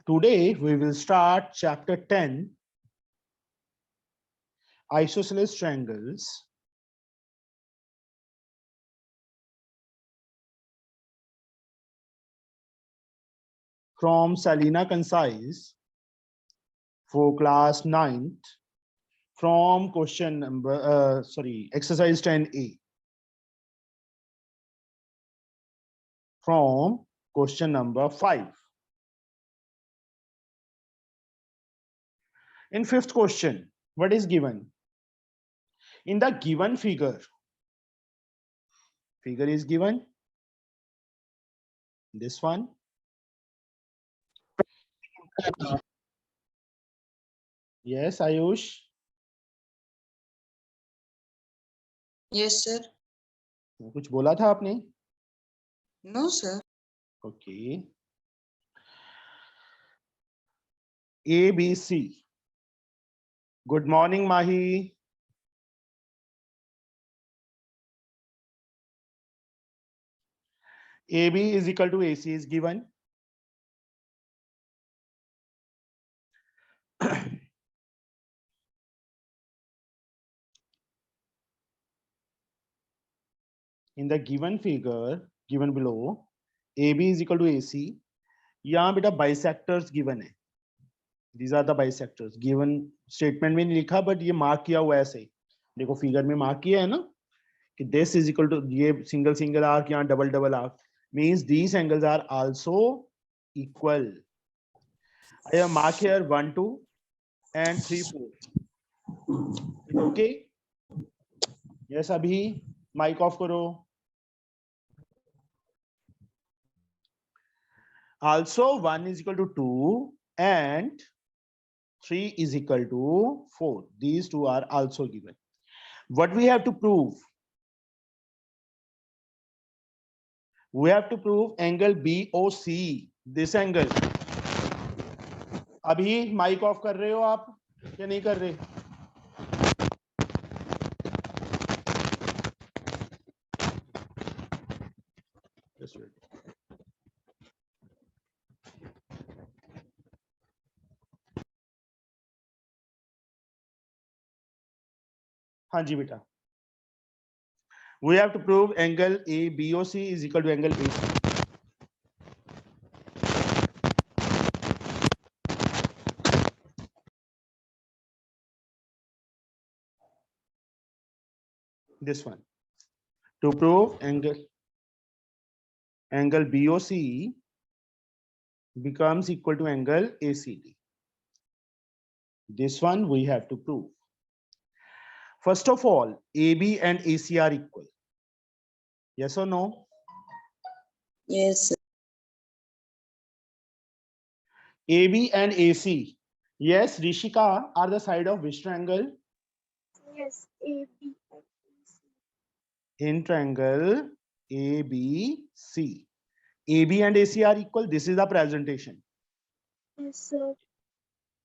Today we will start chapter 10, isosceles triangles. From Salina Concise for class 9th from question number, exercise 10A. From question number 5. In fifth question, what is given? In the given figure is given, this one. Yes, Ayush. Yes, sir. कुछ बोला था आपने? No, sir. Okay. A, B, C. Good morning, Mahi. AB is equal to AC is given. In the given figure, given below, AB is equal to AC. यहाँ बेटा bisectors given है. These are the bisectors. Given statement में नहीं लिखा, but ये mark किया हुआ है ऐसे. देखो figure में mark किया है ना कि this is equal to ये single arc यहाँ double arc means these angles are also equal. I have mark here 1, 2 and 3, 4. Okay. Yes, अभी mic off करो. Also 1 is equal to 2 and 3 is equal to 4. These two are also given. What we have to prove? We have to prove angle BOC. This angle. अभी mic off कर रहे हो आप या नहीं कर रहे? Just wait. हाँ जी बेटा. We have to prove angle ABOC is equal to angle AC. This one. To prove angle BOC becomes equal to angle ACD. This one we have to prove. First of all, AB and AC are equal. Yes or no? Yes, sir. AB and AC. Yes, Rishika, are the side of which triangle? Yes, AB. In triangle ABC. AB and AC are equal. This is the presentation. Yes, sir.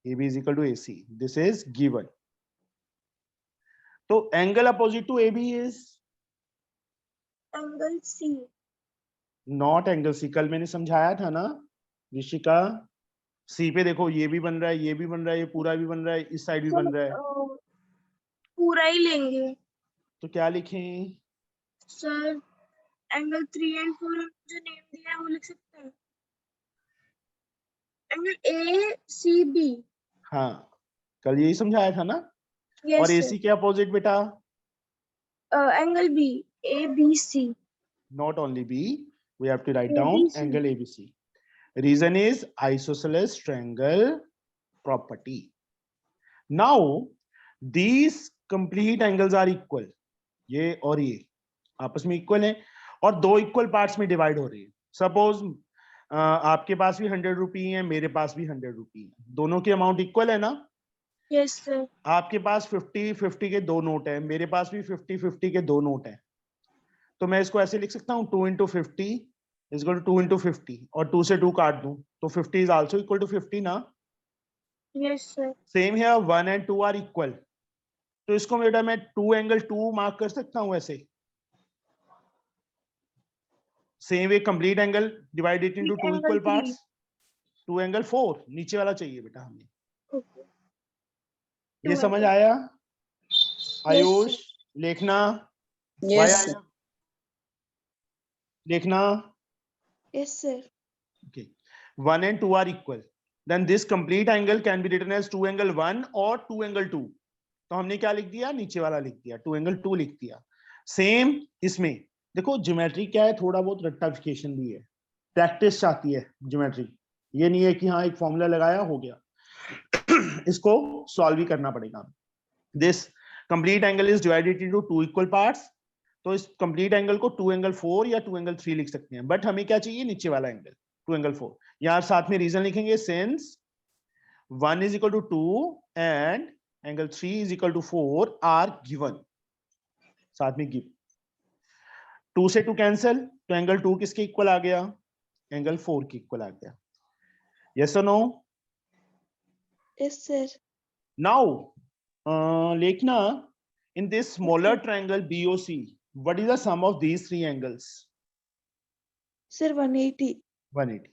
AB is equal to AC. This is given. So angle opposite to AB is? Angle C. Not angle C. कल मैंने समझाया था ना Rishika. C पे देखो ये भी बन रहा है, ये भी बन रहा है, ये पूरा भी बन रहा है, इस साइड भी बन रहा है. पूरा ही लेंगे. तो क्या लिखें? सर एंगल 3 and 4 जो नेम दिया है वो लिख सकते हैं. Angle ACB. हाँ, कल यही समझाया था ना. Yes, और AC के अपोजिट बेटा? Angle B. ABC. Not only B, we have to write down ABC. angle ABC. Reason is isosceles triangle property. Now these complete angles are equal. ये और ये आपस में इक्वल है और दो इक्वल पार्ट्स में डिवाइड हो रही है. सपोज आपके पास भी 100 रुपी है, मेरे पास भी 100 रुपी है. दोनों की अमाउंट इक्वल है ना? Yes, sir. आपके पास 50-50 के दो नोट है, मेरे पास भी 50-50 के दो नोट है. तो मैं इसको ऐसे लिख सकता हूँ 2 into 50 is equal to 2 into 50 और 2 से 2 काट दूं तो 50 is also equal to 50 ना? Yes, sir. Same here 1 and 2 are equal. तो इसको बेटा मैं 2 angle 2 मार्क कर सकता हूँ ऐसे. Same way complete angle divide it into two equal parts. Two angle 4 नीचे वाला चाहिए बेटा हमें। Okay. ये Two समझ angle. आया? Yes, Ayush sir. लेखना, Yes, via sir. लेखना। Yes, sir. Okay. 1 and 2 are equal. Then this complete angle can be written as 2 angle 1 or 2 angle 2. तो हमने क्या लिख दिया? नीचे वाला लिख दिया, 2 angle 2 लिख दिया। सेम इसमें देखो ज्योमेट्री क्या है, थोड़ा बहुत रट्टाफिकेशन भी है, प्रैक्टिस चाहती है ज्योमेट्री। ये नहीं है कि हाँ एक फॉर्मूला लगाया हो गया, इसको सॉल्व भी करना पड़ेगा। This complete angle is divided into 2 equal parts. तो इस कंप्लीट एंगल को 2 एंगल 4 या 2 एंगल 3 लिख सकते हैं, बट हमें क्या चाहिए? नीचे वाला एंगल 2 एंगल 4। यार साथ में रीजन लिखेंगे, since 1 is equal to 2 and angle 3 is equal to 4 are given। साथ में गिव 2 से 2 कैंसल, तो एंगल 2 किसके इक्वल आ गया? एंगल 4 के इक्वल आ गया। यस और नो? Yes, sir. नाउ लेखना, in this smaller triangle BOC, what is the sum of these three angles? Sir, 180. 180.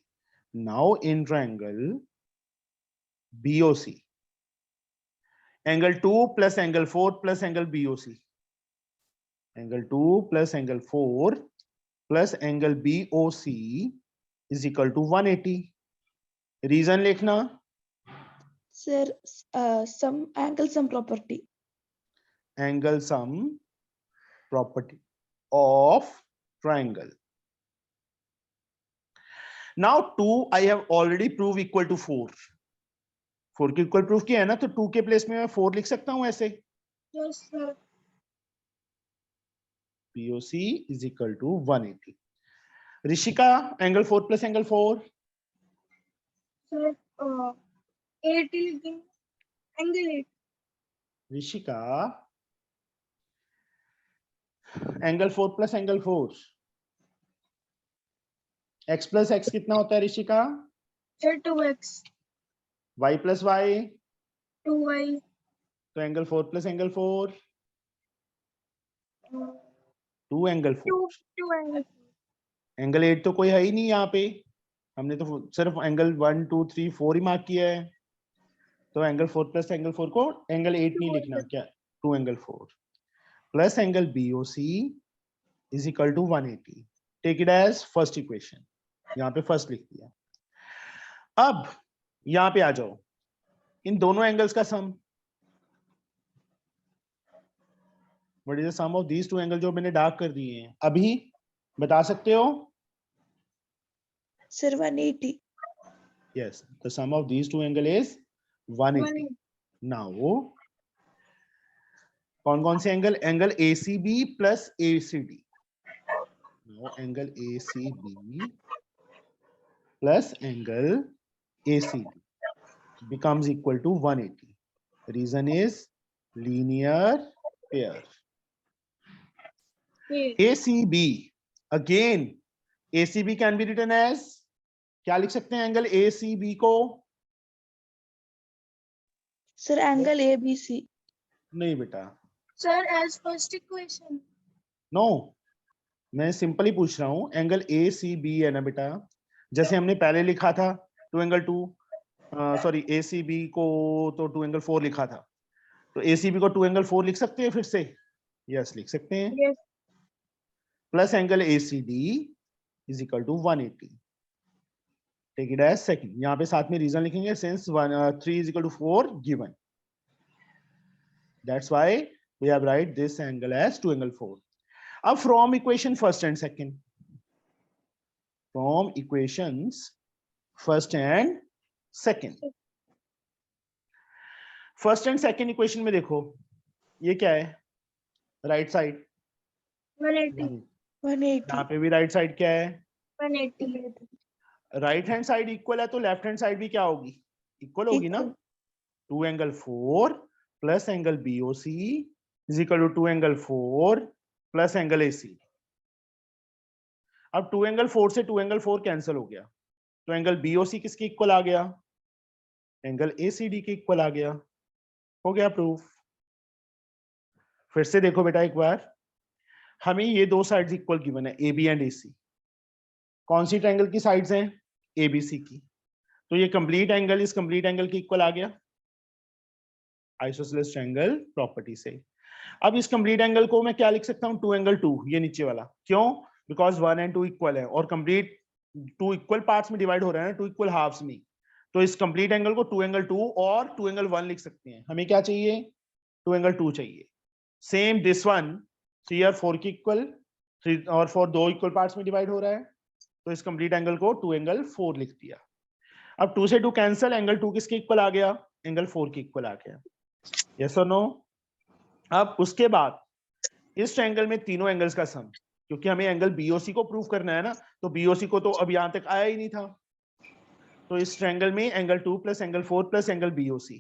Now in triangle BOC, angle 2 plus angle 4 plus angle BOC, angle 2 plus angle 4 plus angle BOC is equal to 180. Reason लिखना, Sir, some angle, some property. angle sum property of triangle. Now 2 I have already proved equal to 4. 4 के equal proof किया है ना, तो 2 के place में मैं 4 लिख सकता हूं ऐसे। Yes, sir. POC is equal to 180. Rishika, angle 4 plus angle 4। Sir, 80 लिखेंगे. Angle 8. Rishika, angle 4 plus angle 4। x plus x कितना होता है Rishika? Sir, 2x. y plus y, 2y. तो angle 4 plus angle 4, 2 angle 4। 2 angle. Angle 8 तो कोई है ही नहीं यहाँ पे, हमने तो सिर्फ एंगल 1 2 3 4 ही मार्क किया है, तो एंगल 4 प्लस एंगल 4 को एंगल 8 नहीं लिखना, क्या 2 angle 4 plus angle BOC is equal to 180। Take it as first equation, यहाँ पे फर्स्ट लिख दिया। अब यहाँ पे आ जाओ, इन दोनों एंगल्स का sum, what is the sum of these two angle जो मैंने डार्क कर दिए हैं, अभी बता सकते हो? Sir, 180. Yes, the sum of these two angle is 180. Now कौन कौन से angle? Angle ACB plus ACD। Now angle ACB plus angle ACD becomes equal to 180. Reason is linear pair. ACB, again ACB can be written as, क्या लिख सकते हैं angle ACB को? Sir, angle ABC. नहीं बेटा, Sir, as first equation. No मैं simple ही पूछ रहा हूं, एंगल ACB है ना बेटा, जैसे हमने पहले लिखा था 2 एंगल 2, सॉरी ACB को तो 2 एंगल 4 लिखा था, तो ACB को 2 एंगल 4 लिख सकते हैं फिर से? यस लिख सकते हैं। Yes. Plus angle ACD is equal to 180। Take it as second, यहाँ पे साथ में रीजन लिखेंगे, since 3 is equal to 4 given, that's why we have write this angle as 2 angle 4। अब from equation first and second, from equations first and second, first and second equation में देखो ये क्या है? Right side 180. 180. यहाँ पे भी राइट साइड क्या है? 180. राइट हैंड साइड इक्वल है, तो लेफ्ट हैंड साइड भी क्या होगी? इक्वल होगी ना। 2 angle 4 plus angle BOC is equal to 2 angle 4 plus angle AC। अब 2 एंगल 4 से 2 एंगल 4 कैंसिल हो गया, तो एंगल BOC किसके इक्वल आ गया? एंगल ACD के इक्वल आ गया। हो गया प्रूफ। फिर से देखो बेटा एक बार, हमें ये दो साइड्स इक्वल गिवन है, AB एंड AC। कौन सी ट्रायंगल की साइड्स हैं? ABC की। तो ये कंप्लीट एंगल इस कंप्लीट एंगल के इक्वल आ गया आइसोसेलेस ट्रायंगल प्रॉपर्टी से। अब इस कंप्लीट एंगल को मैं क्या लिख सकता हूँ 2 एंगल 2, ये नीचे वाला, क्यों? बिकॉज 1 एंड 2 इक्वल है और कंप्लीट 2 इक्वल पार्ट्स में डिवाइड हो रहे हैं ना, 2 इक्वल हाफ्स में। तो इस कंप्लीट एंगल को 2 एंगल 2 और 2 एंगल 1 लिख सकते हैं। हमें क्या चाहिए? 2 एंगल 2 चाहिए। सेम दिस वन 3 और 4 की इक्वल, 3 और 4 2 इक्वल पार्ट्स में डिवाइड हो रहा है, तो इस कंप्लीट एंगल को 2 एंगल 4 लिख दिया। अब 2 से 2 कैंसिल, एंगल 2 किसके इक्वल आ गया? एंगल 4 के इक्वल आ गया। यस और नो? अब उसके बाद इस ट्रायंगल में तीनों एंगल्स का सम, क्योंकि हमें एंगल बीओसी को प्रूव करना है ना, तो बीओसी को तो अब यहां तक आया ही नहीं था। तो इस ट्रायंगल में angle 2 plus angle 4 plus angle BOC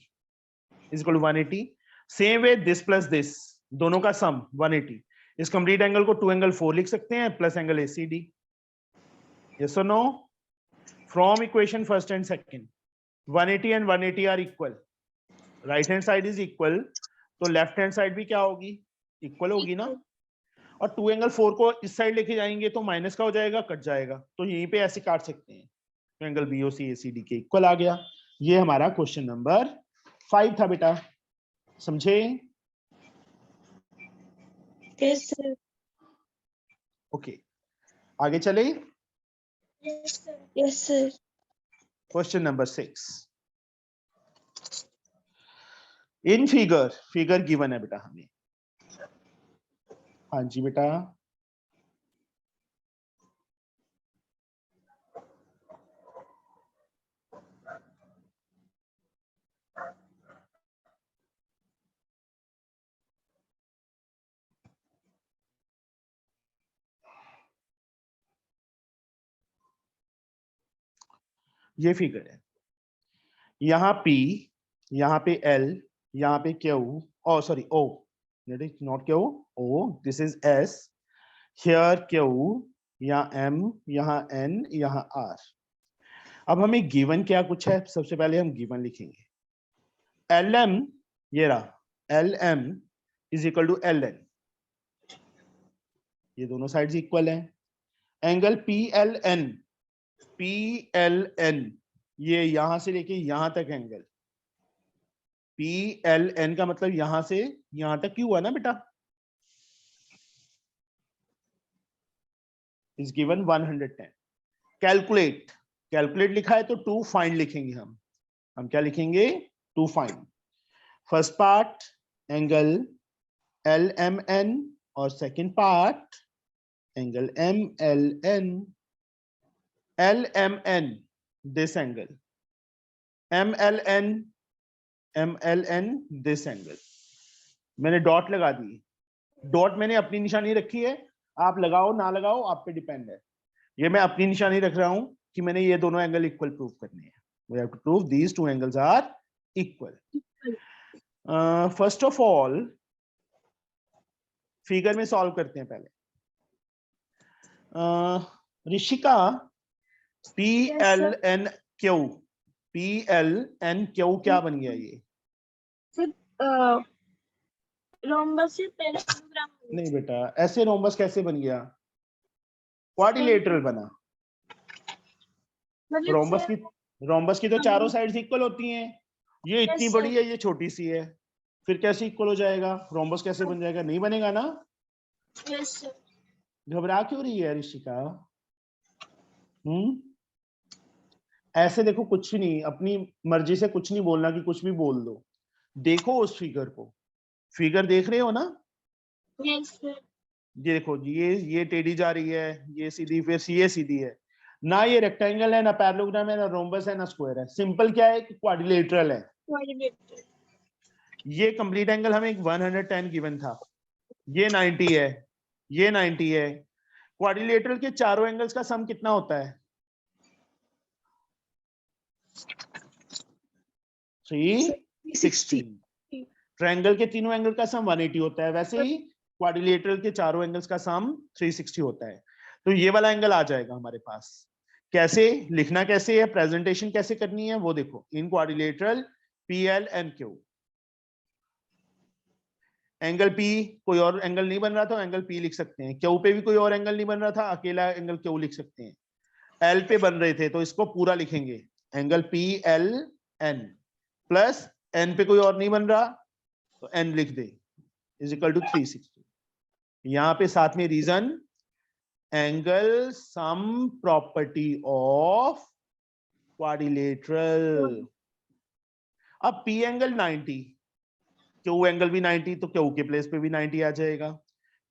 is equal to 180। Same way this plus this, दोनों का सम 180। इस कंप्लीट एंगल को 2 एंगल 4 लिख सकते हैं प्लस एंगल एसीडी। यस और no? From equation first and second 180 and 180 are equal, right hand side is equal, तो left hand side भी क्या होगी? इक्वल होगी ना। और 2 एंगल 4 को इस साइड लेके जाएंगे तो माइनस का हो जाएगा, कट जाएगा, तो यहीं पे ऐसे काट सकते हैं। तो एंगल बीओसी एसीडी के इक्वल आ गया। ये हमारा क्वेश्चन नंबर 5 था बेटा, समझे? Yes, sir. ओके, आगे चले। Yes, sir. Yes, sir. Question number 6 in figure given है बेटा हमें। हाँ जी बेटा, ये फिगर है, यहाँ P, यहाँ पे L, यहाँ पे Q, oh sorry O, that is not Q, O, this is S, here Q, यहाँ M, यहाँ N, यहाँ R। अब हमें गिवन क्या कुछ है, सबसे पहले हम गिवन लिखेंगे। LM, ये रहा LM is equal to LN, ये दोनों साइड्स इक्वल हैं। एंगल PLN, PLN ये यहां से लेके यहां तक एंगल, PLN का मतलब यहां से यहां तक क्यों हुआ ना बेटा, इज गिवन 110। कैलकुलेट लिखा है तो टू फाइंड लिखेंगे हम क्या लिखेंगे? To find. First part angle LMN और second part angle MLN। LMN this angle, MLN this angle। मैंने डॉट लगा दी, डॉट मैंने अपनी निशानी रखी है, आप लगाओ ना लगाओ आप पे डिपेंड है। ये मैं अपनी निशानी रख रहा हूं कि मैंने ये दोनों एंगल इक्वल प्रूव करने हैं। We have to prove these two angles are equal. First of all figure में सॉल्व करते हैं पहले। ऋषिका PLNQ, PLNQ क्या बन गया ये? रोम्बस से पैरालेलोग्राम। नहीं बेटा, ऐसे रोम्बस कैसे बन गया? क्वाड्रिलेटरल बना। रोम्बस की तो चारों साइड्स इक्वल होती हैं, ये इतनी बड़ी है ये छोटी सी है, फिर कैसे इक्वल हो जाएगा? रोम्बस कैसे बन जाएगा? नहीं बनेगा ना। Yes sir. घबरा क्यों रही है ऋषिका? ऐसे देखो, कुछ नहीं, अपनी मर्जी से कुछ नहीं बोलना कि कुछ भी बोल दो। देखो उस फिगर को, फिगर देख रहे हो ना? Yes sir. ये देखो, ये टेढ़ी जा रही है, ये सीधी, फिर ये सीधी है ना। ये रेक्टेंगल है ना, पैरेललोग्राम है ना, रोम्बस है ना स्क्वायर है। सिंपल क्या है कि क्वाड्रिलेटरल है। ये कंप्लीट एंगल हमें 110 गिवन था, ये 90 है, ये 90 है। क्वाड्रिलेटरल के चारों एंगल्स का सम कितना होता है? 360। ट्रायंगल के तीनों एंगल का सम 180 होता है, वैसे ही क्वाड्रिलेटरल के चारों एंगल्स का सम 360 होता है। तो ये वाला एंगल आ जाएगा हमारे पास। कैसे लिखना, कैसे है, प्रेजेंटेशन कैसे करनी है वो देखो। इन क्वाड्रिलेटरल PLNQ, एंगल P कोई और एंगल नहीं बन रहा था, एंगल P लिख सकते हैं। Q पे भी कोई और एंगल नहीं बन रहा था, अकेला एंगल Q लिख सकते हैं। L पे बन रहे थे तो इसको पूरा लिखेंगे, angle P L N plus N पे कोई और नहीं बन रहा तो एन लिख दे इज इक्वल टू 360। यहां पे साथ में reason angle sum property of quadrilateral. अब पी एंगल 90, क्यू एंगल भी 90, तो क्यू के प्लेस पे भी 90 आ जाएगा।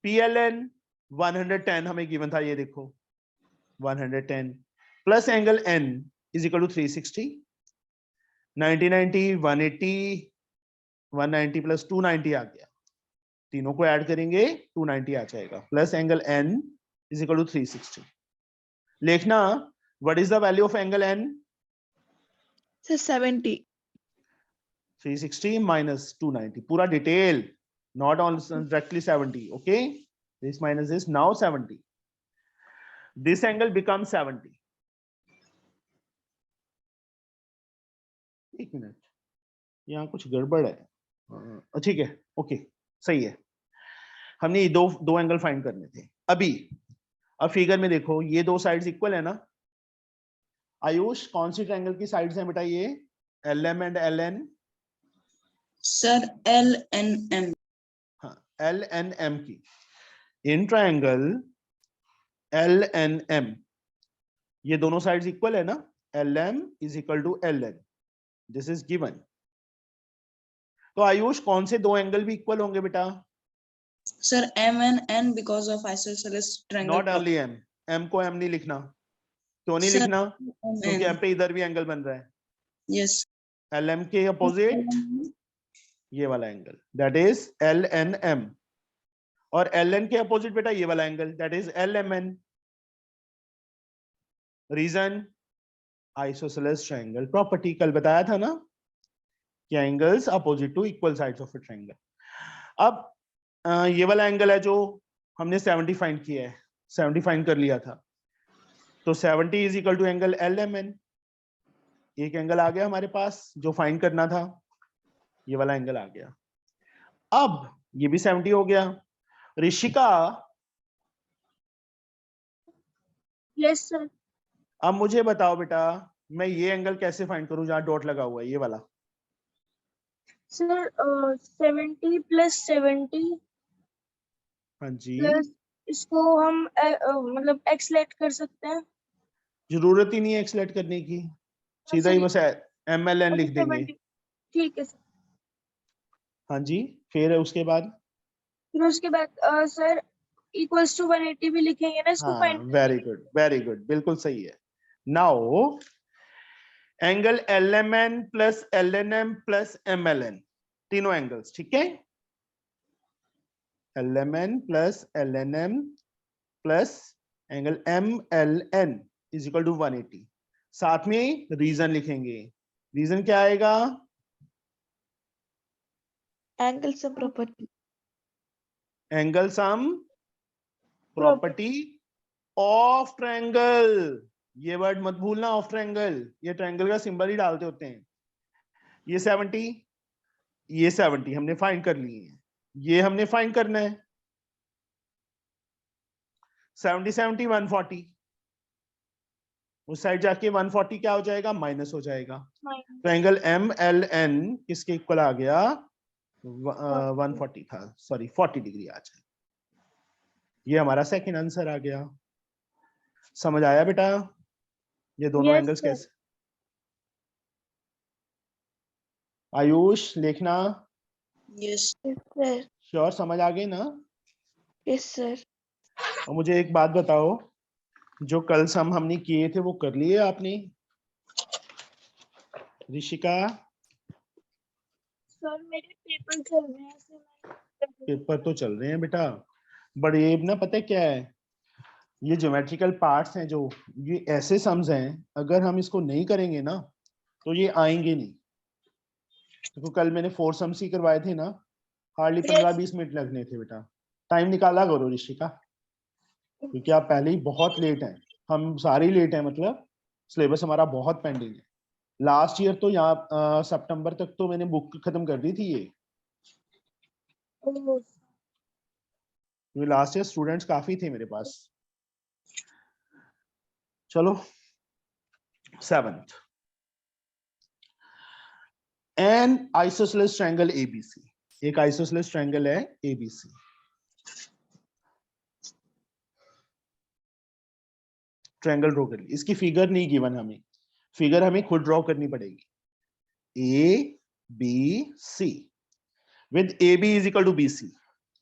पी एल एन 110 हमें गिवन था, ये देखो 110 plus angle N is equal to 360। 90 90 180 190 plus 290 आ गया, तीनों को ऐड करेंगे 290 आ जाएगा, plus angle N is equal to 360। लिखना what is the value of angle N? Sir, 70. 360 minus 290, पूरा detail, not on directly 70. Okay, this minus this, now 70, this angle becomes 70. एक मिनट, यहाँ कुछ गड़बड़ है, ठीक है, ओके सही है। हमने ये दो एंगल फाइंड करने थे अभी। अब फिगर में देखो ये दो साइड्स इक्वल है ना। आयुष कौन सी ट्रायंगल की साइड्स हैं बेटा? ये L M and L N. Sir L N M. हाँ, एल एन एम की। In triangle L N M ये दोनों साइड्स इक्वल है ना। L M is equal to L N, this is given. तो आयुष कौन से दो एंगल भी इक्वल होंगे बेटा? Sir M N N because of isosceles triangle. Not only M, M को एम नहीं लिखना। क्यों नहीं Sir, लिखना? क्योंकि एम पे इधर भी एंगल बन रहा है। यस एल एम के अपोजिट ये वाला angle, that is L N M, और एल एन के अपोजिट बेटा ये वाला angle, that is L M N. Reason isosceles triangle property, कल बताया था ना कि angles opposite to equal sides of a triangle. अब ये वाला एंगल है जो हमने 70 फाइंड किया है, 70 फाइंड कर लिया था, तो 70 is equal to angle L M N. एक एंगल आ गया हमारे पास जो फाइंड करना था, ये वाला एंगल आ गया। अब ये भी 70 हो गया। Rishika yes sir. अब मुझे बताओ बेटा, मैं ये एंगल कैसे फाइंड करूं जहां डॉट लगा हुआ है, ये वाला? सर 70 प्लस 70 हाँ जी, प्लस इसको हम मतलब एक्सलेट कर सकते हैं। जरूरत ही नहीं है एक्सलेट करने की, सीधा ही बस एम एल एन लिख देंगे। 70 ठीक है सर। हाँ जी, फिर उसके बाद फिर उसके बाद सर इक्वल्स टू 180 भी लिखेंगे ना इसको हाँ, find very good very good, बिल्कुल सही है। Now angle L M N plus L N M plus M L N, तीनों एंगल्स, ठीक है। L M N plus L N M plus angle M L N is equal to 180। साथ में reason लिखेंगे। Reason क्या आएगा? Angle sum property. Angle sum property of triangle. ये word मत भूलना, ऑफ ट्रायंगल, ये ट्रायंगल का सिंबल ही डालते होते हैं। ये 70, ये 70 हमने फाइंड कर लिए हैं, ये हमने फाइंड करना है। 70 70 140, उस साइड जाके 140 क्या हो जाएगा? माइनस हो जाएगा। तो एंगल एम एल एन किसके इक्वल आ गया? 140 था, सॉरी 40 डिग्री आ जाए। ये हमारा सेकंड आंसर आ गया। समझ आया बेटा ये दोनों Yes, एंगल्स sir. कैसे? आयुष लिखना, यस Yes, sir. श्योर समझ आ गई ना? Yes, sir. और मुझे एक बात बताओ, जो कल सम हमने किए थे वो कर लिए आपने? ऋषिका सर मेरे पेपर चल रहे हैं सर। पेपर तो चल रहे हैं बेटा, बट ये ना पता है क्या है, ये ज्योमेट्रिकल पार्ट्स हैं जो, ये ऐसे सम्स हैं, अगर हम इसको नहीं करेंगे ना तो ये आएंगे नहीं। तो कल मैंने 4 सम्स ही करवाए थे ना, हार्डली 15-20 मिनट लगने थे बेटा। टाइम निकाला करो ऋषिका, क्योंकि आप पहले ही बहुत लेट हैं, हम सारे ही लेट हैं, मतलब सिलेबस हमारा बहुत पेंडिंग है। लास्ट ईयर तो यहाँ सितंबर तक तो मैंने बुक खत्म कर दी थी ये लास्ट ईयर स्टूडेंट्स काफी थे मेरे पास। चलो 7th N isosceles triangle ABC, एक आइसोसेलेस ट्रायंगल है एबीसी। ट्रायंगल ड्रॉ कर ली, इसकी फिगर नहीं गिवन हमें, फिगर हमें खुद ड्रॉ करनी पड़ेगी। A B C with A B is equal to B C,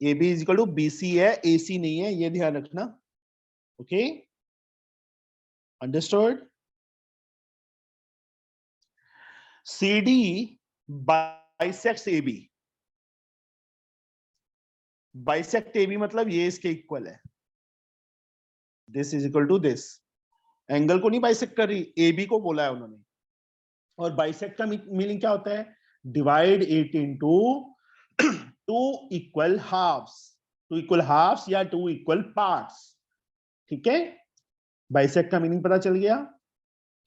A B is equal to B C है, ए सी नहीं है, ये ध्यान रखना। Okay, understood. C D bisects A B, bisect A B मतलब ये इसके इक्वल है, this is equal to this. Angle को नहीं बाइसेक्ट कर रही, ए बी को बोला है उन्होंने। और बाइसेक्ट का मीनिंग क्या होता है? Divide it into two equal halves, two equal halves या टू इक्वल पार्ट्स। ठीक है, बाइसेक्ट का मीनिंग पता चल गया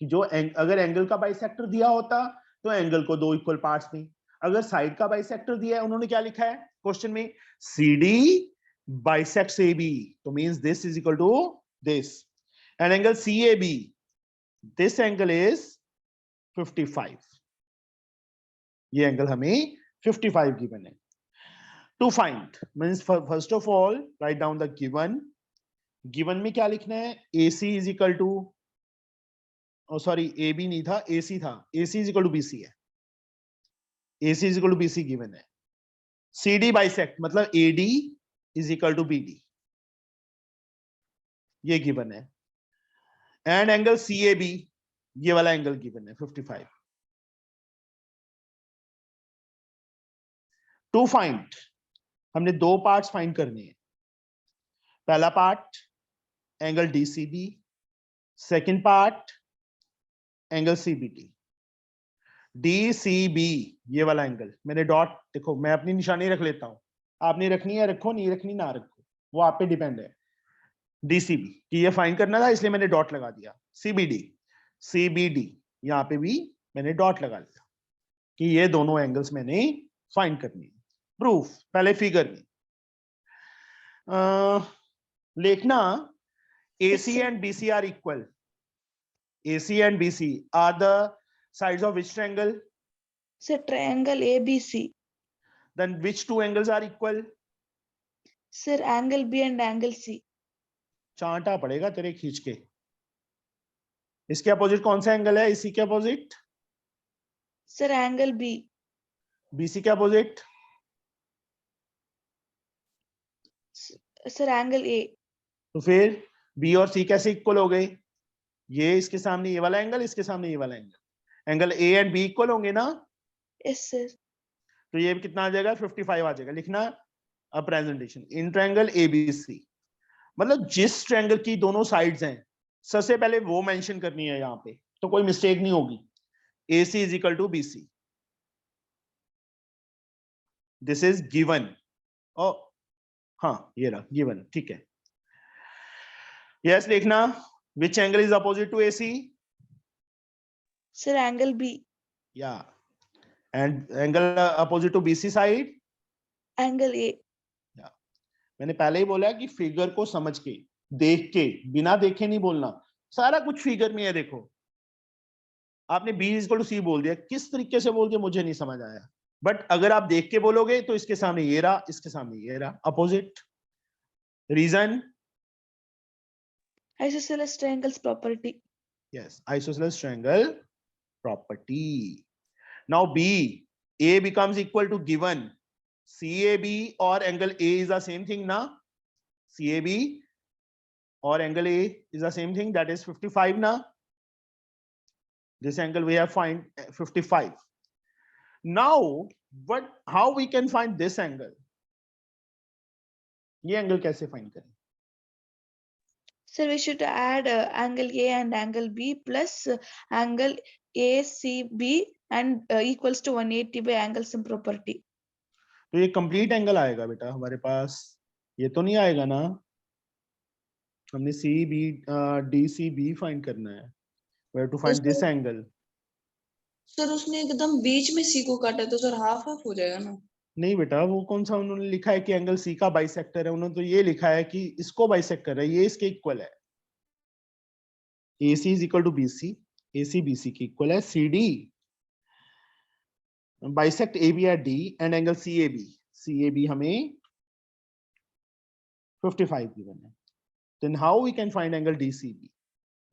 कि जो अगर एंगल का बाइसेक्टर दिया होता तो एंगल को दो इक्वल पार्ट्स में, अगर साइड का बाइसेक्टर दिया है, उन्होंने क्या लिखा है क्वेश्चन में? C D bisects A B, तो means this is equal to this, and angle C A B, this angle is 55, ये एंगल हमें 55 गिवन है। To find means first of all write down the given, given में क्या लिखना है? AC is equal to, sorry A B नहीं था, AC था, AC is equal to BC है, AC is equal to BC given है। CD बाइसेक्ट मतलब AD is equal to BD, ये गिवन है, एंड एंगल CAB, ये वाला एंगल गिवन है 55। टू फाइंड, हमने दो पार्ट्स फाइंड करने हैं। पहला part angle DCB, second part angle CBT। DCB ये वाला एंगल, मैंने डॉट, देखो मैं अपनी निशानी रख लेता हूं, आपने रखनी है रखो, नहीं रखनी ना रखो, वो आप पे डिपेंड है। DCB कि ये फाइंड करना था इसलिए मैंने डॉट लगा दिया। CBD यहाँ पे भी मैंने डॉट लगा दिया कि ये दोनों एंगल्स मैंने फाइंड करनी है। प्रूफ पहले फिगर में लिखना, AC and BC are equal. AC and BC are the sides of which triangle? Sir, triangle ABC. Then which two angles are equal? Sir, angle B and angle C. चांटा पड़ेगा तेरे खींच के। इसके opposite कौन सा angle है? इसी के opposite? Sir, angle B. BC के अपोजिट? Sir, angle A. तो फिर B और C कैसे इक्वल हो गए? ये इसके सामने ये वाला एंगल, इसके सामने ये वाला angle, angle A and B equal होंगे ना? Yes, sir. तो ये कितना आ जाएगा? 55 आ जाएगा। लिखना अब प्रेजेंटेशन इन ट्रायंगल ABC, मतलब जिस ट्रायंगल की दोनों साइड्स हैं सबसे पहले वो मेंशन करनी है यहाँ पे, तो कोई मिस्टेक नहीं होगी। AC is equal to BC, this is given. ओ हाँ ये रहा गिवन, ठीक है। यस लिखना, which angle is opposite to AC? Sir, angle B. या and angle opposite to BC side? Angle A. मैंने पहले ही बोला कि फिगर को समझ के, देख के, बिना देखे नहीं बोलना, सारा कुछ फिगर में है। देखो आपने B इक्वल टू C बोल दिया, किस तरीके से बोल दिया मुझे नहीं समझ आया, बट अगर आप देख के बोलोगे तो इसके सामने ये रहा, इसके सामने ये रहा, opposite. Reason? Isosceles triangles property. Yes, isosceles triangle property. Now B, A becomes equal to given CAB or angle A is the same thing na? CAB or angle A is the same thing, that is 55 na? This angle we have find 55. Now how we can find this angle? ये angle कैसे find करें? Sir, we should add angle A and angle B plus angle ACB and equals to 180 by angle sum property. तो ये complete angle आएगा बेटा हमारे पास, ये तो नहीं आएगा ना। हमने DCB फाइंड करना है, we have to find this angle. Sir उसने एकदम बीच में C को काटा तो सर हाफ हाफ हो जाएगा ना? नहीं बेटा, वो कौन सा उन्होंने लिखा है कि एंगल C का बाइसेक्टर है, उन्होंने तो ये लिखा है कि इसको बाइसेक्ट कर रहा है, ये इसके इक्वल है। AC is equal to BC, AC BC के इक्वल है। CD bisect AB at D and angle CAB हमें 55 गिवन है. Then how we can find angle DCB?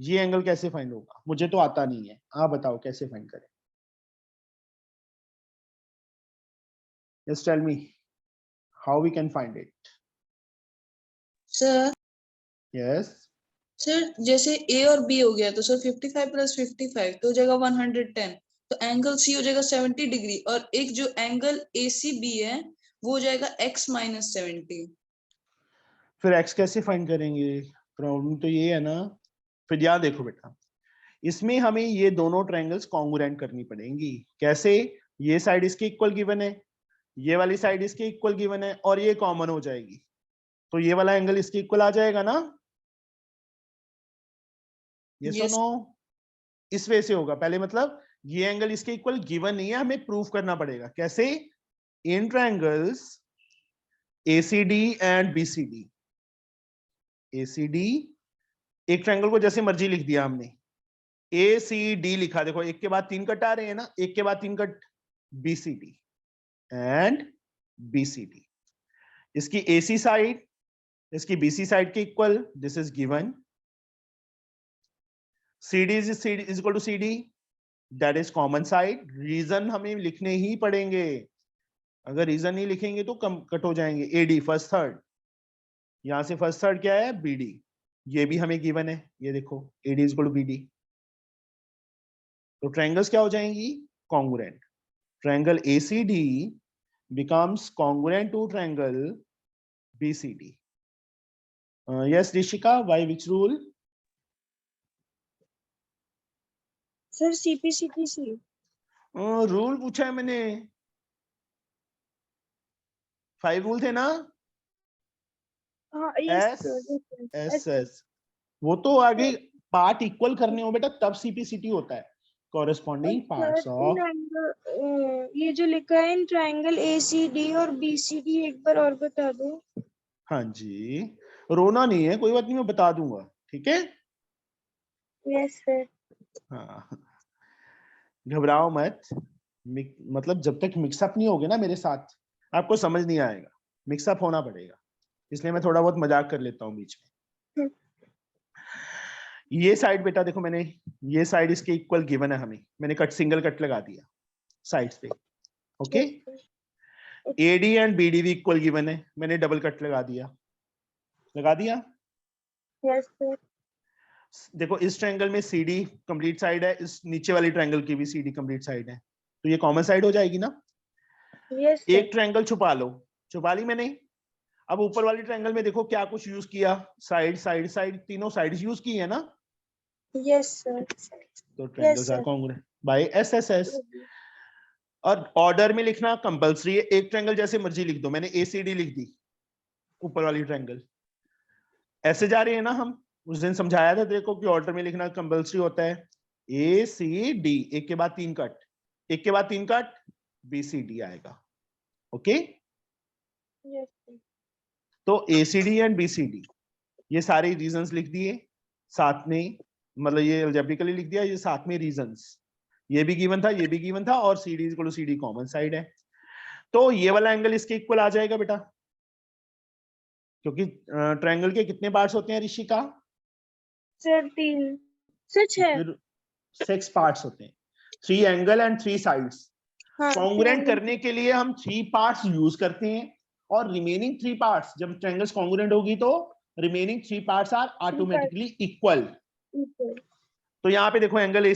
ये एंगल कैसे फाइंड होगा? मुझे तो आता नहीं है, आप बताओ कैसे फाइंड करें? Just tell me how we can find it. Sir Yes. Sir जैसे A और B हो गया तो सर 55 प्लस 55 तो हो जाएगा 110, तो एंगल C हो जाएगा 70 डिग्री, और एक जो एंगल ACB है वो हो जाएगा x माइनस 70. फिर x कैसे फाइंड करेंगे? प्रॉब्लम तो ये है ना. फिर याद देखो बेटा, इसमें हमें ये दोनों ट्रायंगल्स कॉन्ग्रुएंट करनी पड़ेंगी. कैसे? ये साइड इसके इक्वल गिवन है, ये वाली साइड इसके इक्वल गिवन है, और ये कॉमन हो जाएगी, तो ये वाला एंगल इसके इक्वल आ जाएगा ना. यस और Yes. नो? इस वे से होगा. पहले मतलब ये एंगल इसके इक्वल गिवन नहीं है, हमें प्रूफ करना पड़ेगा. कैसे? In triangles ACD and BCD. ACD एक ट्रायंगल को जैसे मर्जी लिख दिया हमने, ACD लिखा, देखो एक के बाद 3 कट आ रहे हैं ना, एक के बाद 3 कट. BCD एंड BCD, इसकी AC साइड इसकी BC साइड के equal, this is given. CD is equal to CD, that is common side. Reason हमें लिखने ही पड़ेंगे, अगर रीजन नहीं लिखेंगे तो कम कट हो जाएंगे. AD फर्स्ट थर्ड, यहां से फर्स्ट थर्ड क्या है? BD, ये भी हमें गिवन है. ये देखो AD is equal to BD, तो ट्रायंगल्स क्या हो जाएंगी? Congruent. Triangle ACD becomes congruent to triangle BCD. Yes, Rishika, why which rule? Sir CPCTC. Rule पूछा है मैंने. 5 रूल थे ना? हाँ S, S, S. वो तो आगे पार्ट इक्वल करने हो बेटा तब CPCT होता है. Corresponding parts of. ये जो लिखा है इन ट्रायंगल ACD और BCD एक बार और बता दो. हाँ जी, रोना नहीं है, कोई बात नहीं, मैं बता दूंगा. ठीक है? Yes sir. हाँ, घबराओ मत. मतलब जब तक मिक्सअप नहीं होगे ना मेरे साथ, आपको समझ नहीं आएगा. मिक्सअप होना पड़ेगा, इसलिए मैं थोड़ा बहुत मजाक कर लेता हूँ बीच में. ये साइड बेटा देखो, मैंने ये साइड इसके इक्वल गिवन है हमें, मैंने कट सिंगल कट लगा दिया साइड्स पे. ओके. AD एंड BD भी इक्वल गिवन है, मैंने डबल कट लगा दिया. Yes sir. देखो इस ट्रायंगल में CD कंप्लीट साइड है, इस नीचे वाली ट्रायंगल की भी CD कंप्लीट साइड है, तो ये कॉमन साइड हो जाएगी ना. यस एक ट्रायंगल छुपा ली मैंने. अब ऊपर वाली ट्रायंगल में देखो क्या कुछ यूज किया, साइड साइड साइड, तीनों साइड्स यूज की है ना. Yes sir. तो triangles are congruent by SSS. और ऑर्डर में लिखना कंपलसरी है. एक ट्रायंगल जैसे मर्जी लिख दो, मैंने ACD लिख दी, ऊपर वाली ट्रायंगल. ऐसे जा रहे हैं ना हम, उस दिन समझाया था देखो कि ऑर्डर में लिखना कंपलसरी होता है. ACD एक के बाद 3 कट, एक के बाद 3 कट, BCD आएगा. ओके. Yes sir. तो ACD एंड BCD ये सारे रीजंस लिख दिए साथ में, मतलब ये अलजेब्रिकली लिख दिया, ये साथ में रीजंस. ये भी गिवन था, ये भी गिवन था, और CD equal to CD common side है, तो ये वाला एंगल इसके इक्वल आ जाएगा बेटा. क्योंकि ट्रायंगल के कितने पार्ट्स होते हैं ऋषिका? Sir 3 sir 6. 6 पार्ट्स होते हैं. 3 एंगल एंड 3 साइड्स. हाँ कॉन्ग्रुएंट करने के लिए हम 3 पार्ट्स यूज करते हैं, और रिमेनिंग 3 पार्ट्स, जब ट्रायंगल्स कॉन्ग्रुएंट होगी तो remaining 3 parts are automatically equal. तो यहाँ पे देखो angle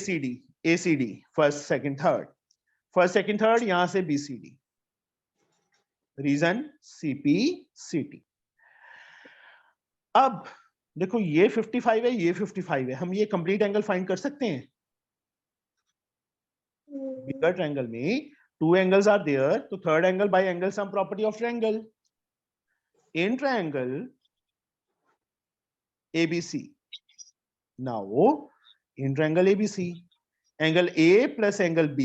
ACD first second third, first second third, यहां से BCD, रीजन CPCT. अब देखो ये 55 है, ये 55 है, हम ये कंप्लीट एंगल फाइंड कर सकते हैं. बिगर ट्रायंगल में 2 एंगल्स आर देयर, तो third angle by angle sum property of triangle. In triangle ABC, now in triangle ABC, angle A plus angle B,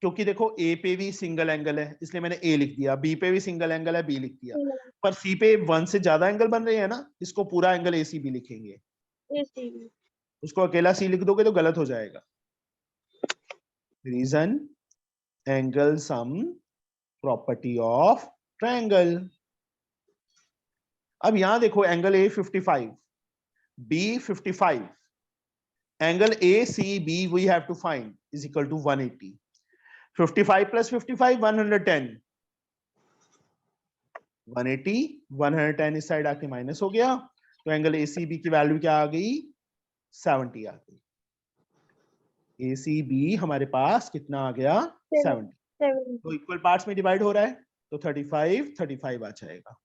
क्योंकि देखो A पे भी सिंगल एंगल है इसलिए मैंने A लिख दिया, B पे भी सिंगल एंगल है B लिख दिया, पर C पे 1 से ज्यादा एंगल बन रहे हैं ना, इसको पूरा एंगल ACB लिखेंगे. उसको अकेला C लिख दोगे तो गलत हो जाएगा. Reason angle sum property of triangle. अब यहां देखो angle A 55, B 55, angle A C B we have to find is equal to 180। 55 प्लस 55 110, 180 110 इस साइड आके माइनस हो गया, तो एंगल ए सी बी की वैल्यू क्या आ गई? 70 आ गई। ए सी बी हमारे पास कितना आ गया? 70। 70। तो इक्वल पार्ट्स में डिवाइड हो रहा है, तो 35 35 आ जाएगा।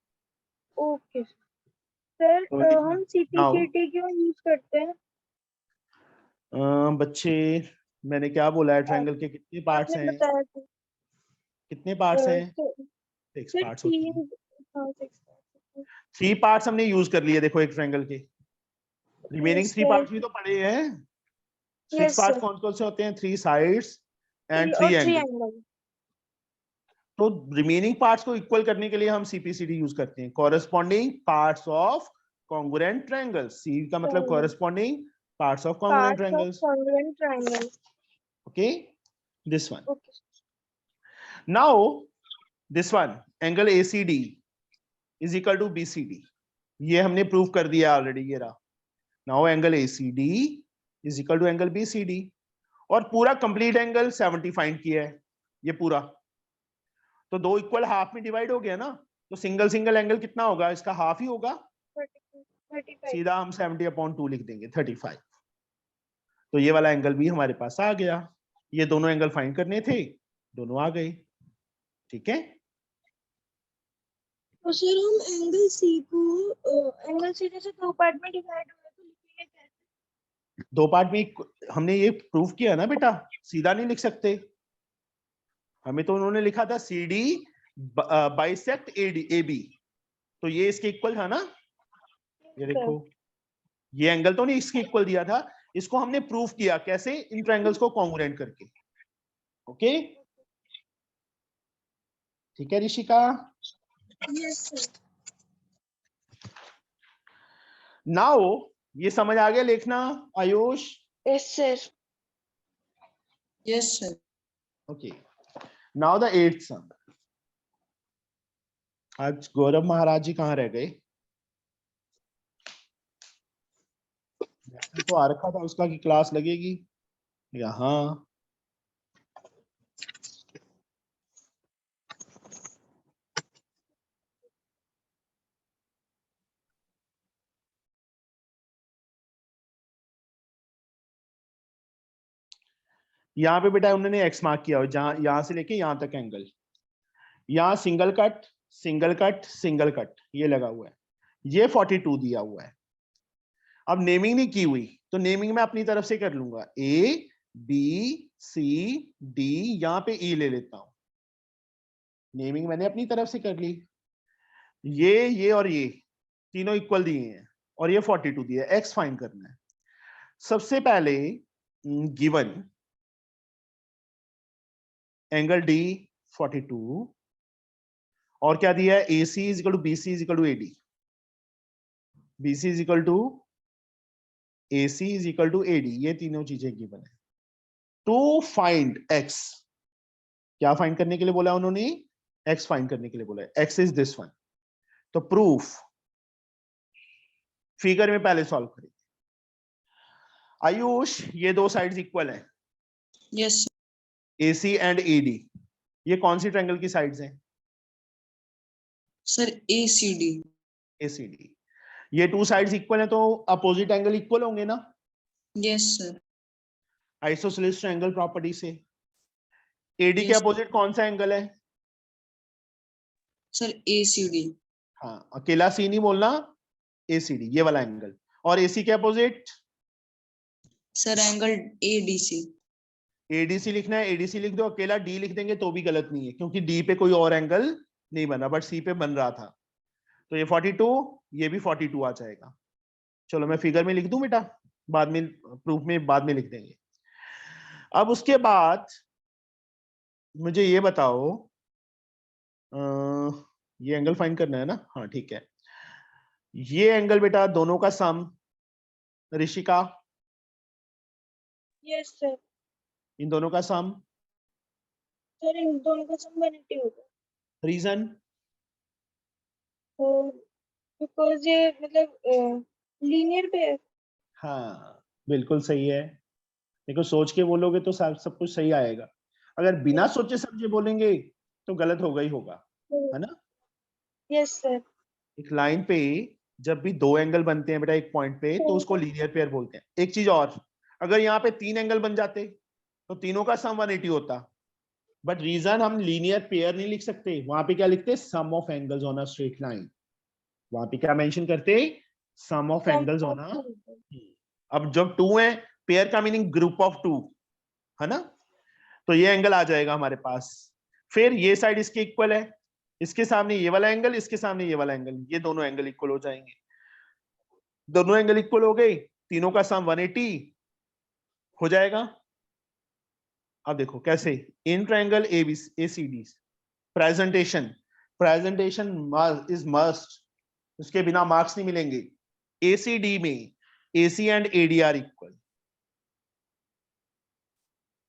ओके सर, तो लिखना हम नाउ सीपीसीटी क्यों यूज करते हैं? बच्चे, मैंने क्या बोला है, ट्रायंगल के कितने पार्ट्स आपने हैं? बताया था कितने पार्ट्स हैं? सर 6 सर पार्ट्स होते हैं। 3, हाँ 6 3 पार्ट्स हमने यूज कर लिए, देखो एक ट्रायंगल के। Remaining 3 sir. पार्ट्स भी तो पड़े हैं। 6 यस पार्ट्स सर, कौन कौन से होते हैं? 3 साइड्स एंड 3 और 3 एंगल। एंगल। तो रिमेनिंग पार्ट्स को इक्वल करने के लिए हम सीपीसीडी यूज करते हैं, corresponding parts of congruent triangles. C का मतलब corresponding parts of congruent parts of triangles. Congruent triangle. Okay, this one. Okay now this one, angle ACD is equal to BCD, ये हमने प्रूव कर दिया already, ये रहा। Now angle ACD is equal to angle BCD, और पूरा complete angle 70 find किया है, ये पूरा। तो दो इक्वल हाफ में डिवाइड हो गया ना, तो सिंगल सिंगल एंगल कितना होगा? इसका हाफ ही होगा। 35। सीधा हम 70/2 लिख देंगे, 35। तो ये वाला एंगल भी हमारे पास आ गया। ये दोनों एंगल फाइंड करने थे, दोनों आ गए। ठीक है, तो सर हम एंगल सी को एंगल सी जैसे 2 पार्ट में डिवाइड हुआ तो लिखेंगे कैसे? 2 पार्ट में हमने ये प्रूव किया ना बेटा, सीधा नहीं लिख सकते। हमें तो उन्होंने लिखा था C D bisect A B, तो ये इसके इक्वल था ना। ये देखो, ये एंगल तो नहीं इसके इक्वल दिया था, इसको हमने प्रूव किया कैसे? इन ट्रायंगल्स को कॉन्ग्रुएंट करके। ओके, ठीक है ऋषिका। Yes sir. नाउ ये समझ आ गया लिखना, Ayush? Yes, sir. Yes, sir. Okay, now the 8th सम। आज गौरव महाराज जी कहाँ रह गए? तो आ रखा था उसका कि क्लास लगेगी यहाँ। यहाँ पे बेटा उन्होंने एक्स मार्क किया हो, जहां यहां से लेके यहां तक एंगल। यहाँ single cut single cut single cut ये लगा हुआ है, ये 42 दिया हुआ है। अब नेमिंग नहीं की हुई, तो नेमिंग मैं अपनी तरफ से कर लूंगा, ए बी सी डी, यहाँ पे ई ले लेता हूं। नेमिंग मैंने अपनी तरफ से कर ली। ये और ये तीनों इक्वल दिए हैं, और ये 42 दिया है। एक्स फाइंड करना है। सबसे पहले गिवन एंगल डी 42, और क्या दिया है? A C is equal to B C is equal to A D, B C is equal to A C is equal to A D, ये तीनों चीजें गिवन है। टू फाइंड एक्स, क्या find करने के लिए बोला उन्होंने? एक्स फाइंड करने के लिए बोला है। X is this one. तो प्रूफ फिगर में पहले सॉल्व करेंगे। आयुष, ये दो साइड्स इक्वल है, Yes, sir. AC and AD, ये कौन सी ट्रायंगल की साइड्स हैं? Sir, ACD. ACD। ये टू साइड्स इक्वल है, तो अपोजिट एंगल इक्वल होंगे ना, Yes, sir. Isosceles triangle property से। AD के Yes. अपोजिट कौन सा एंगल है? Sir, ACD. हाँ, अकेला सी नहीं बोलना, ACD ये वाला एंगल। और AC के opposite? Sir, angle ADC. ADC लिखना है, ADC लिख दो। अकेला D लिख देंगे तो भी गलत नहीं है, क्योंकि D पे कोई और एंगल नहीं बना, बट C पे बन रहा था। तो ये 42, ये भी 42 आ जाएगा। चलो मैं फिगर में लिख दूं बेटा, बाद में प्रूफ में बाद में लिख देंगे। अब उसके बाद मुझे ये बताओ, ये एंगल फाइंड करना है ना? हाँ ठीक है। ये एंगल बेटा दोनों का सम, ऋषिका, यस सर। इन दोनों का सम सर इन दोनों का सम 180 होगा रीजन? बिकॉज ये मतलब लीनियर पे है। हाँ बिल्कुल सही है। देखो सोच के बोलोगे तो सब कुछ सही आएगा, अगर बिना सोचे समझे बोलेंगे तो गलत होगा ही होगा, है ना। Yes sir. एक लाइन पे जब भी दो एंगल बनते हैं बेटा एक पॉइंट पे, तो उसको लीनियर पेयर बोलते हैं। एक चीज और, अगर यहाँ पे 3 एंगल बन जाते तो तीनों का सम 180 होता, बट रीजन हम लीनियर पेयर नहीं लिख सकते, वहां पे क्या लिखते, sum of angles on a straight line. वहां पे क्या मेंशन करते, sum of angles on a. अब जब 2 है, पेयर का मीनिंग ग्रुप ऑफ 2, है ना, तो ये एंगल आ जाएगा हमारे पास। फिर ये साइड इसके इक्वल है, इसके सामने ये वाला एंगल, इसके सामने ये वाला एंगल, ये दोनों एंगल इक्वल हो जाएंगे। दोनों एंगल इक्वल हो गए, तीनों का सम 180 हो जाएगा। अब देखो कैसे, in triangle ACD presentation, presentation is must, उसके बिना मार्क्स नहीं मिलेंगे। एसीडी में AC and AD are equal,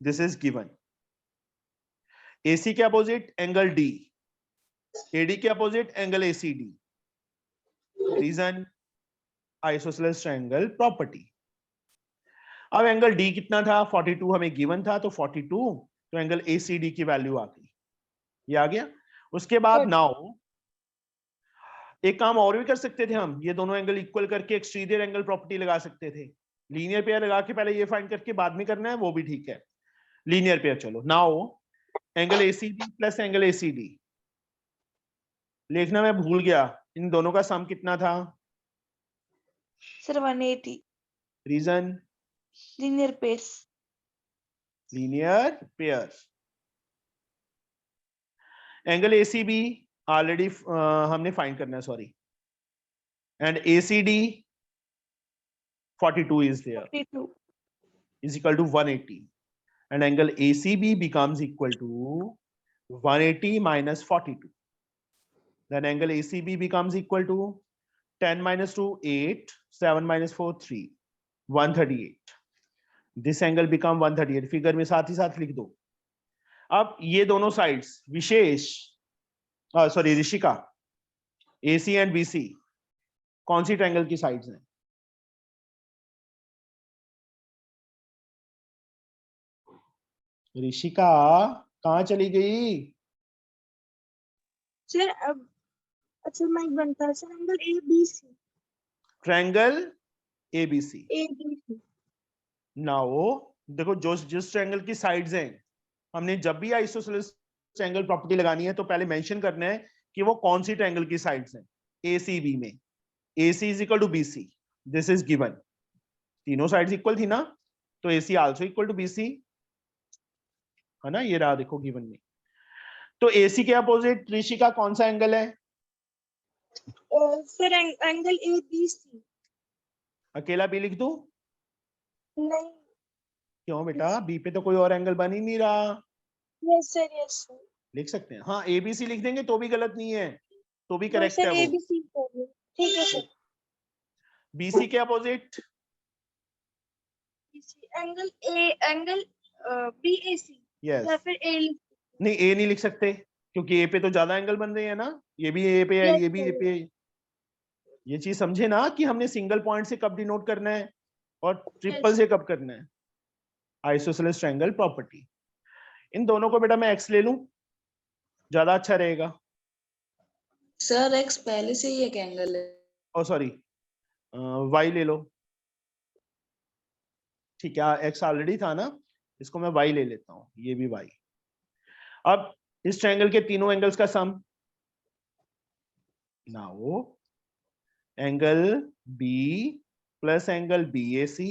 this is given. AC के अपोजिट एंगल डी, एडी के opposite angle ACD. Reason, isosceles triangle property. अब एंगल डी कितना था, 42 हमें गिवन था, तो 42, तो एंगल एसीडी की वैल्यू आ गई, ये आ गया। उसके बाद नाउ एक काम और भी कर सकते थे हम, ये दोनों एंगल इक्वल करके एक्सटीरियर एंगल प्रॉपर्टी लगा सकते थे। लीनियर पेयर लगा के पहले ये फाइंड करके बाद में करना है, वो भी ठीक है। लीनियर पेयर चलो, now angle ACD plus angle ACD, लिखना मैं भूल गया, इन दोनों का सम कितना था? Sir 180 reason, linear pace. Linear pair. Angle ACB already हमने फाइंड करना है, sorry, and ACD 42 is there 42. is equal to 180, and angle ACB becomes equal to 180 minus 42. Then angle ACB becomes equal to 10 minus 2 8, 7 minus 4 3, 138. This angle become 138, figure में साथ ही साथ लिख दो। अब ये दोनों साइड्स विशेष, sorry Rishika, AC and BC कौन सी ट्रायंगल की साइड्स हैं? ऋषिका कहाँ चली गई? सर अब अच्छा माइक बनता है sir, angle ABC। Triangle ABC। ABC। Now देखो, जो जिस ट्रायंगल की साइड्स हैं, हमने जब भी आइसोसेलेस ट्रायंगल प्रॉपर्टी लगानी है तो पहले मेंशन करना है कि वो कौन सी ट्रायंगल की साइड्स हैं। ACB में AC is equal to BC, this is given, तीनों साइड्स इक्वल थी ना, तो AC also equal to BC, है ना, ये रहा देखो गिवन में। तो AC के अपोजिट ऋषिका कौन सा एंगल है? Sir angle ABC। अकेला B लिख दूं? नहीं। क्यों बेटा, B पे तो कोई और एंगल बन ही नहीं रहा। Yes sir, yes sir. लिख सकते हैं, हाँ ABC लिख देंगे तो भी गलत नहीं है, तो भी करेक्ट सर है वो। ABC ठीक है सर। BC के opposite angle angle BAC yes, या फिर A लिख। नहीं A नहीं लिख सकते क्योंकि A पे तो ज्यादा एंगल बन रहे हैं ना, ये भी A पे है, ये भी A पे है। ये चीज समझे ना कि हमने सिंगल पॉइंट से कब डिनोट करना है और ट्रिपल से कब करना है। आइसोसेलेस ट्रायंगल प्रॉपर्टी, इन दोनों को बेटा मैं X ले लूं, ज्यादा अच्छा रहेगा। सर एक्स पहले से ही एक एंगल है। ओ सॉरी, Y ले लो, ठीक है, X ऑलरेडी था ना, इसको मैं Y ले लेता हूं, ये भी Y। अब इस ट्रायंगल के तीनों एंगल्स का sum, now angle B plus angle BAC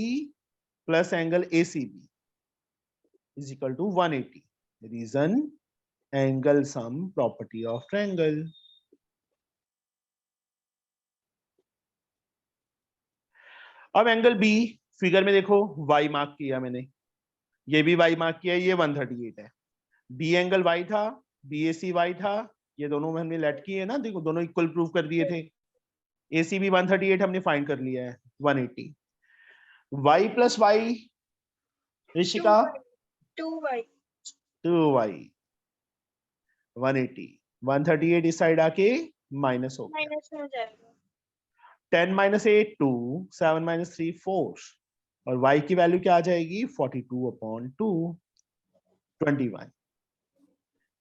plus angle ACB is equal to 180. Reason, angle sum property of triangle. अब एंगल B फिगर में देखो, Y मार्क किया मैंने, ये भी Y मार्क किया, ये 138 है। B एंगल Y था, BAC Y था, ये दोनों हमने लेट किए ना, देखो दोनों इक्वल प्रूव कर दिए थे। ACB 138 हमने फाइंड कर लिया है 180। Y plus Y Rishika 2Y। 2Y, 180, 138 इस साइड आके माइनस हो गया। माइनस में हो जाएगा। 10 माइनस 8 2, 7 माइनस 3 4, और y की वैल्यू क्या आ जाएगी 42/2, 21।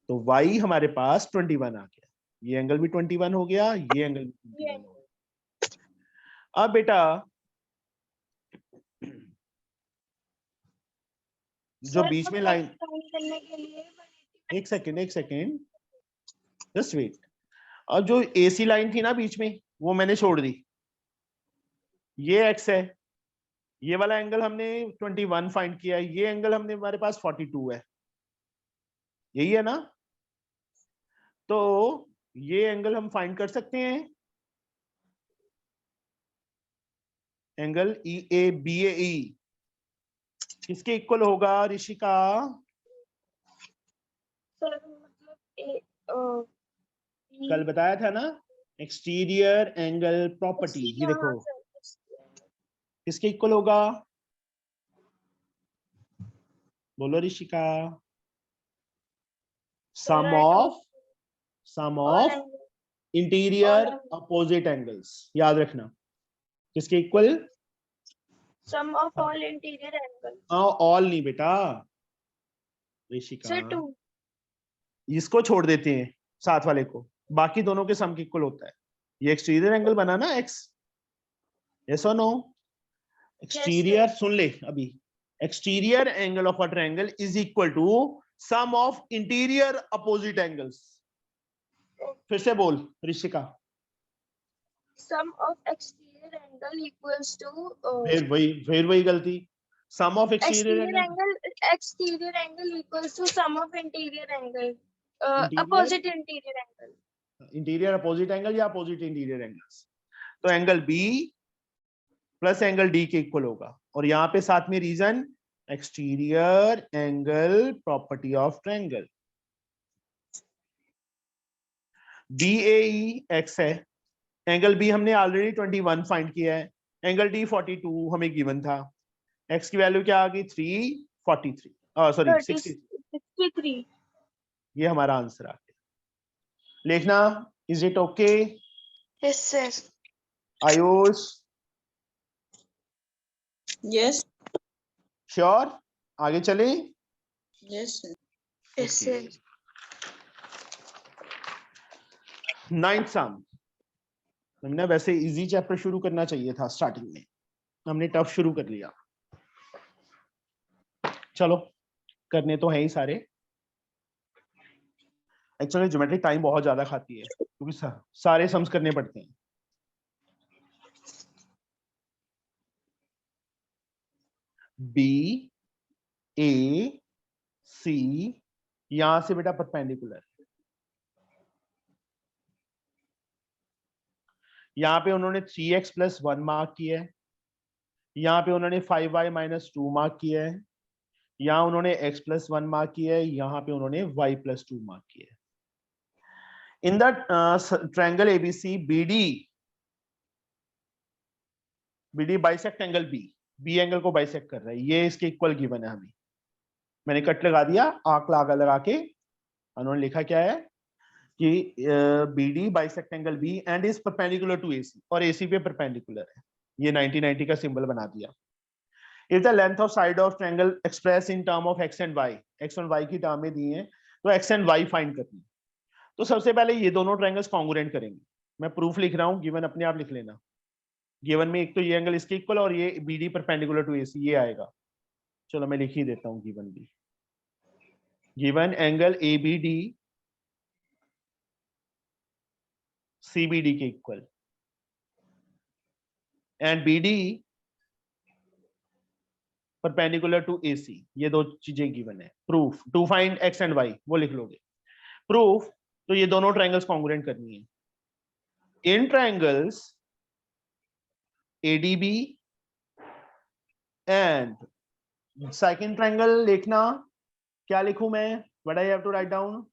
तो y हमारे पास 21 आ गया, ये एंगल भी 21 हो गया, ये एंगल भी 21 हो गया। अब बेटा जो सर बीच अब में x लाइन, फाइंड करने के लिए एक सेकेंड, जस्ट वेट। और जो AC लाइन थी ना बीच में, वो मैंने छोड़ दी, ये x है, ये वाला एंगल हमने 21 फाइंड किया है, ये एंगल हमने हमारे पास 42 है, यही है ना? तो ये एंगल हम फाइंड कर सकते हैं, एंगल EABAE किसके इक्वल होगा ऋषिका? सर मतलब कल बताया था ना, एक्सटीरियर एंगल प्रॉपर्टी, ये देखो किसके इक्वल होगा, बोलो Rishika? Sum of interior opposite angles, याद रखना, किसके equal? Sum of all interior angle. All नहीं बेटा ऋषिका, सर 2। इसको छोड़ देते हैं साथ वाले को, बाकी दोनों के सम के इक्वल होता है। ये एक्सटीरियर एंगल बना ना x, यस और नो? एक्सटीरियर सुन ले अभी, exterior angle of a triangle is equal to sum of interior opposite angles. फिर से बोल Rishika. Sum of exterior angle equals to फिर वही गलती, sum of exterior angle exterior angle equals to sum of interior angle interior opposite interior angle. Interior opposite angle या opposite interior angles, तो angle B plus angle D के equal होगा, और यहाँ पे साथ में reason exterior angle property of triangle. BAE x है, एंगल B हमने ऑलरेडी 21 फाइंड किया है, एंगल D 42 हमें गिवन था, x की वैल्यू क्या आ गई 343, सॉरी 63। ये हमारा आंसर आ गया। लिखना, is it okay? Yes, sir. Ayush Yes. Sure? आगे चले? Yes, sir. Yes, sir. Ninth sum, हमने वैसे इजी चैप्टर शुरू करना चाहिए था स्टार्टिंग में, हमने टफ शुरू कर लिया। चलो करने तो है ही सारे, एक्चुअली ज्योमेट्री टाइम बहुत ज्यादा खाती है क्योंकि सारे सम्स करने पड़ते हैं। B A C, यहां से बेटा परपेंडिकुलर, यहाँ पे उन्होंने 3x + 1 मार्क किया है, यहाँ पे उन्होंने 5y - 2 मार्क किया है, यहाँ उन्होंने x + 1 मार्क किया है, यहाँ पे उन्होंने y + 2 मार्क किया है। In the triangle ABC BD bisect angle B angle को बाइसेक्ट कर रहा है, ये इसके इक्वल गिवन है हमें, मैंने कट लगा दिया, आंख लगा के उन्होंने लिखा क्या है कि BD bisect angle B and is perpendicular to AC, और AC पे परपेंडिकुलर है, ये 90-90 का सिंबल बना दिया। If the length of side of triangle express in term of x and y की टर्म में दी है, तो x एंड y फाइंड करनी है। तो सबसे पहले ये दोनों ट्रायंगल्स कॉन्ग्रुएंट करेंगे, मैं प्रूफ लिख रहा हूँ, गिवन अपने आप लिख लेना। गिवन में एक तो ये एंगल इसके इक्वल और ये BD परपेंडिकुलर टू AC, ये आएगा, चलो मैं लिख ही देता हूँ गिवन भी। गिवन एंगल ABD CBD के equal and BD perpendicular to AC, ये दो चीजें गिवन है। Proof to find x and y, वो लिख लोगे। प्रूफ, तो ये दोनों ट्रायंगल्स कॉन्ग्रुएंट करनी है। In triangles ADB and second triangle लिखना, क्या लिखूं मैं? What I have to write down?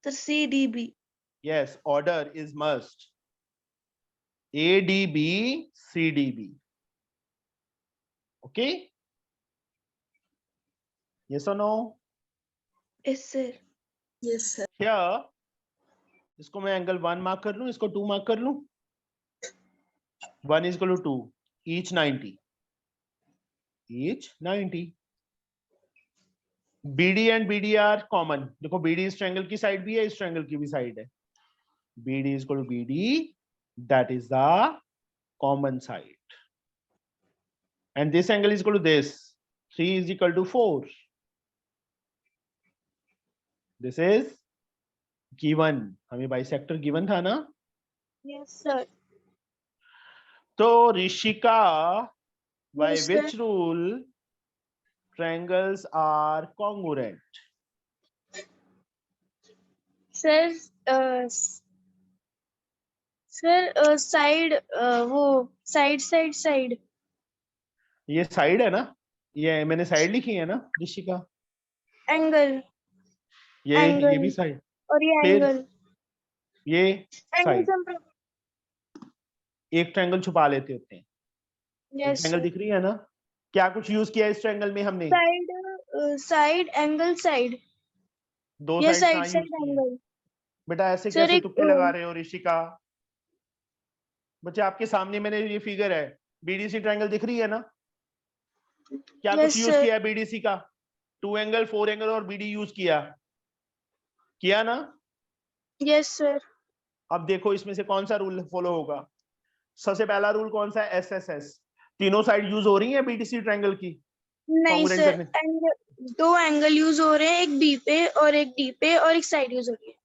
The CDB. Yes, order is must. ADB CDB. Okay? Yes or no? Yes, sir. Yes, sir. Here इसको मैं angle 1 mark कर लूं, इसको 2 mark कर लूं। 1 is equal to 2, each 90, each 90। BD and BD are common, देखो BD इस triangle की साइड भी है, इस ट्रायंगल की भी साइड है। BD is equal to BD, that is the common side, and this angle is equal to this, 3 is equal to 4, this is given, हमें बाइसेक्टर गिवन था ना। Yes, sir. तो Rishika, by Yes, which sir. rule triangles are congruent? Sir, side, वो side. ये side है ना, ये मैंने साइड लिखी है ना ऋषिका, Angle, ये भी angle. साइड, और ये फिर angle. ये Angle साइड, sum property. एक ट्रायंगल छुपा लेते होते हैं। एक Yes, ट्रायंगल sir. दिख रही है ना, क्या कुछ यूज किया इस ट्रायंगल में हमने, Side, angle, side. दो ये साइड कहाँ side यूज की है? angle. बेटा ऐसे Sir, कैसे एक तुक्के लगा रहे हो ऋषिका? बच्चे आपके सामने मैंने ये फिगर है, BDC ट्रायंगल दिख रही है ना, क्या Yes, कुछ यूज sir. किया है BDC का? 2 एंगल 4 एंगल और BD यूज किया ना। Yes, sir. अब देखो इसमें से कौन सा रूल फॉलो होगा। सबसे पहला रूल कौन सा है, SSS, तीनों साइड यूज हो रही है BDC ट्रायंगल की नहीं कॉन्ग्रुएंट सर, करने। दो एंगल यूज हो रहे हैं, एक बी पे और एक डी पे और एक साइड यूज हो रही है।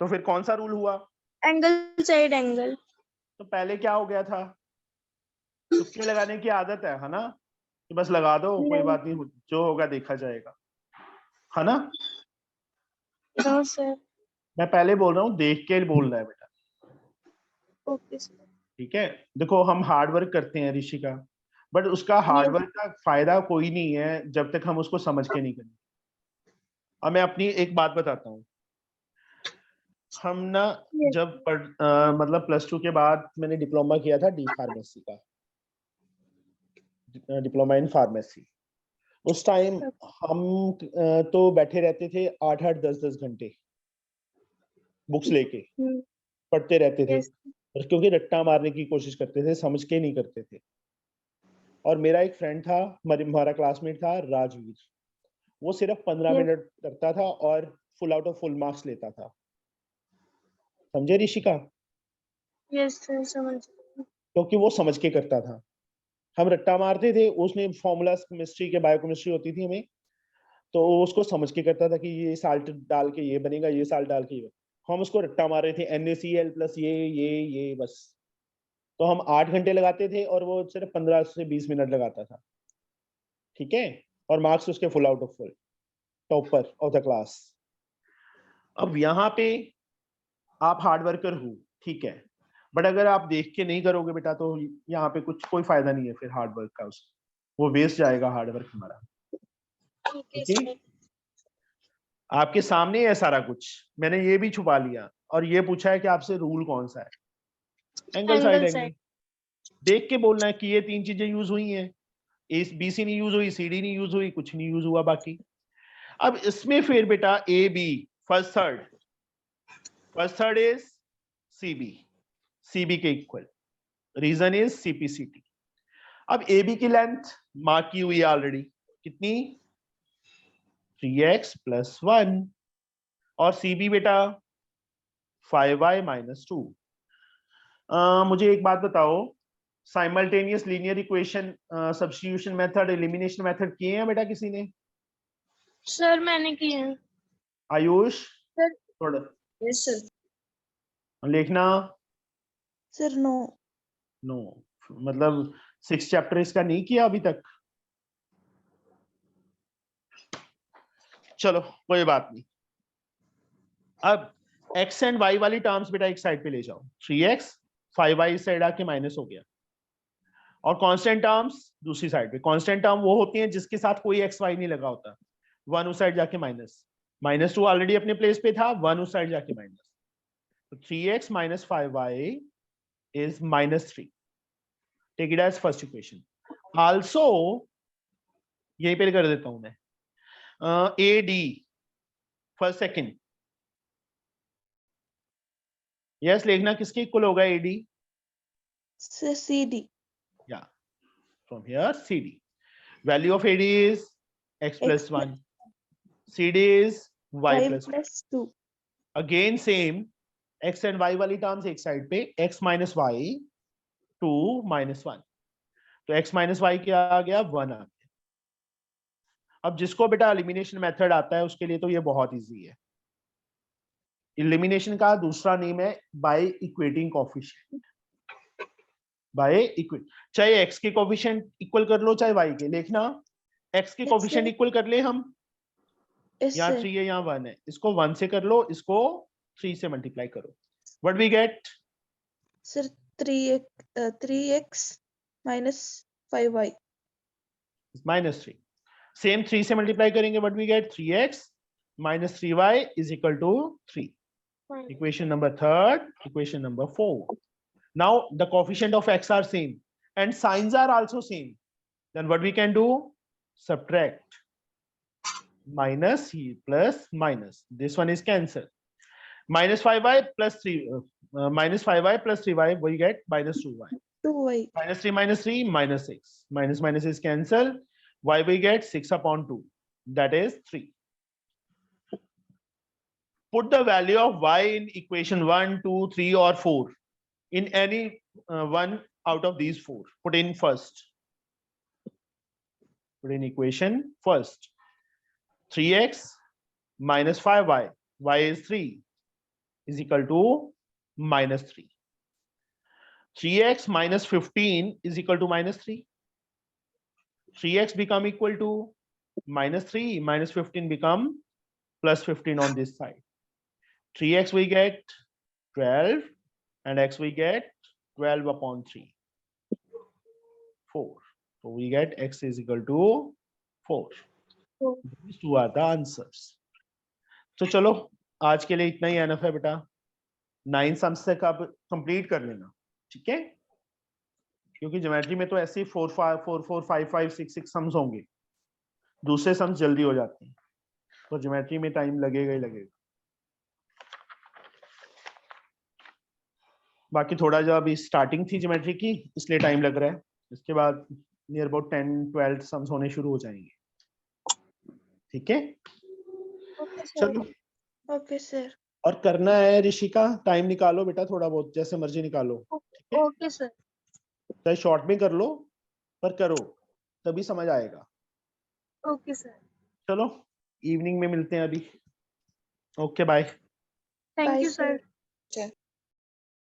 तो फिर कौन सा रूल हुआ? Angle side angle. तो पहले क्या हो गया था, तुक्के लगाने की आदत है ना, कि बस लगा दो, कोई नहीं। बात नहीं, जो होगा देखा जाएगा, है ना। No sir. मैं पहले बोल रहा हूँ, देख के बोल रहा है बेटा, ओके सर। ठीक है। देखो हम हार्ड वर्क करते हैं ऋषि का, बट उसका हार्ड वर्क का फायदा कोई नहीं है जब तक हम उसको समझ के नहीं करेंगे। अब मैं अपनी एक बात बताता हूँ, हम ना जब मतलब +2 के बाद मैंने डिप्लोमा किया था डी फार्मेसी का, डिप्लोमा इन फार्मेसी। उस टाइम हम तो बैठे रहते थे 8-8 10-10 घंटे बुक्स लेके पढ़ते रहते थे, और क्योंकि रट्टा मारने की कोशिश करते थे, समझ के नहीं करते थे। और मेरा एक फ्रेंड था, हमारा क्लासमेट था राजवीर, वो सिर्फ 15 मिनट करता था और full out of full marks लेता था, समझे ऋषिका? यस सर, समझ। क्योंकि वो समझ के करता था, हम रट्टा मारते थे। उसने फॉर्मूला केमिस्ट्री के, बायोकेमिस्ट्री होती थी हमें, तो उसको समझ के करता था कि ये साल्ट डाल के ये बनेगा, ये साल्ट डाल के ये, हम उसको रट्टा मार रहे थे NaCl प्लस ये बस। तो हम 8 घंटे लगाते थे और वो सिर्फ 15 से 20 मिनट लगाता था, ठीक है। और मार्क्स उसके full out of full, topper of the class. अब यहाँ पे आप हार्ड वर्कर हो, ठीक है, बट अगर आप देख के नहीं करोगे बेटा, तो यहाँ पे कोई फायदा नहीं है फिर हार्ड वर्क का, वो वेस्ट जाएगा हार्ड वर्क हमारा। ठीक, आपके सामने है सारा कुछ, मैंने ये भी छुपा लिया और ये पूछा है कि आपसे रूल कौन सा है, एंगल साइड एंगल। देख के बोलना है कि ये 3 चीजें यूज हुई हैं, BC नहीं यूज हुई, CD नहीं यूज हुई, कुछ नहीं यूज हुआ बाकी। अब इसमें फिर बेटा AB first third is CB के इक्वल, रीजन इज CPCT। अब AB की लेंथ मार्क की हुई है ऑलरेडी, कितनी, 3x + 1, और CB बेटा 5y - 2। मुझे एक बात बताओ, simultaneous linear equation substitution method, elimination method किए हैं बेटा किसी ने? सर मैंने किए हैं। आयुष सर। थोड़ा यस सर। लिखना। Sir no. नो मतलब 6 चैप्टर इसका नहीं किया अभी तक? चलो कोई बात नहीं। अब x एंड y वाली टर्म्स बेटा एक साइड पे ले जाओ, 3x 5y इस साइड आके माइनस हो गया, और कांस्टेंट टर्म्स दूसरी साइड पे। कांस्टेंट टर्म वो होती हैं जिसके साथ कोई x y नहीं लगा होता, 1 उस साइड जाके -2 ऑलरेडी अपने प्लेस पे था, 1 उस साइड जाके माइनस, तो 3x - 5y is -3। Take it as first equation. Also यहीं पे कर देता हूं मैं, AD फर्स्ट सेकंड, यस लिखना किसके इक्वल होगा AD? CD. Yeah, from here CD. Value of AD is x plus 1. CD is y plus 1. plus 2. Again same, x and y वाली टर्म्स एक साइड पे, x minus y 2 minus 1. तो x minus y क्या आ गया? 1 आ गया. अब जिसको बेटा एलिमिनेशन मेथड आता है उसके लिए तो ये बहुत इजी है. एलिमिनेशन का दूसरा नेम है by equating coefficient. By equate, चाहे x के कोफिशिएंट इक्वल कर लो चाहे y के. देखना x के Yes, कोफिशिएंट sir. इक्वल कर ले हम. Yes, यहाँ sir. 3 है यहाँ 1 है, इसको 1 से कर लो, इसको 3 से मल्टीप्लाई करो. What we get? Sir, 3x minus 5y. minus 3. Same 3 से मल्टीप्लाई करेंगे, what we get? 3x minus 3y is equal to 3. Equation number 3, equation number 4. Now the coefficient of x are same and signs are also same. Then what we can do? Subtract. Minus plus minus. This one is cancelled. Minus 5y plus 3. Minus 5y plus 3y, we get minus 2y. 2y. Minus 3, minus 6. Minus minus is cancelled. Y we get 6 upon 2. That is 3. Put the value of y in equation 1, 2, 3 or 4. In any one out of these 4. Put in first. Put in equation first. 3x minus 5y. Y is 3 is equal to minus 3. 3x minus 15 is equal to minus 3. 3x become equal to minus 3. Minus 15 become plus 15 on this side. 3x we get 12 and x we get 12 upon 3. 4. So we get x is equal to 4. These two are the answers. तो चलो आज के लिए इतना ही enough है बेटा. 9 sums तक आप कंप्लीट कर लेना, ठीक है? क्योंकि ज्योमेट्री में तो ऐसे 4 4 4 4 5 5 6 6 सम्स होंगे. दूसरे सम्स जल्दी हो जाते हैं, तो ज्योमेट्री में टाइम लगेगा ही लगेगा. बाकी थोड़ा जो अभी स्टार्टिंग थी ज्योमेट्री की इसलिए टाइम लग रहा है. इसके बाद नियर अबाउट 10 12 सम्स होने शुरू हो जाएंगे, ठीक है? चलो Okay, sir. और करना है ऋषिका, टाइम निकालो बेटा थोड़ा बहुत, जैसे मर्जी निकालो. Okay sir. चाहे शॉर्ट में कर लो पर करो, तभी समझ आएगा. Okay sir. चलो इवनिंग में मिलते हैं अभी. Okay bye. Thank Bye, you sir. Sir.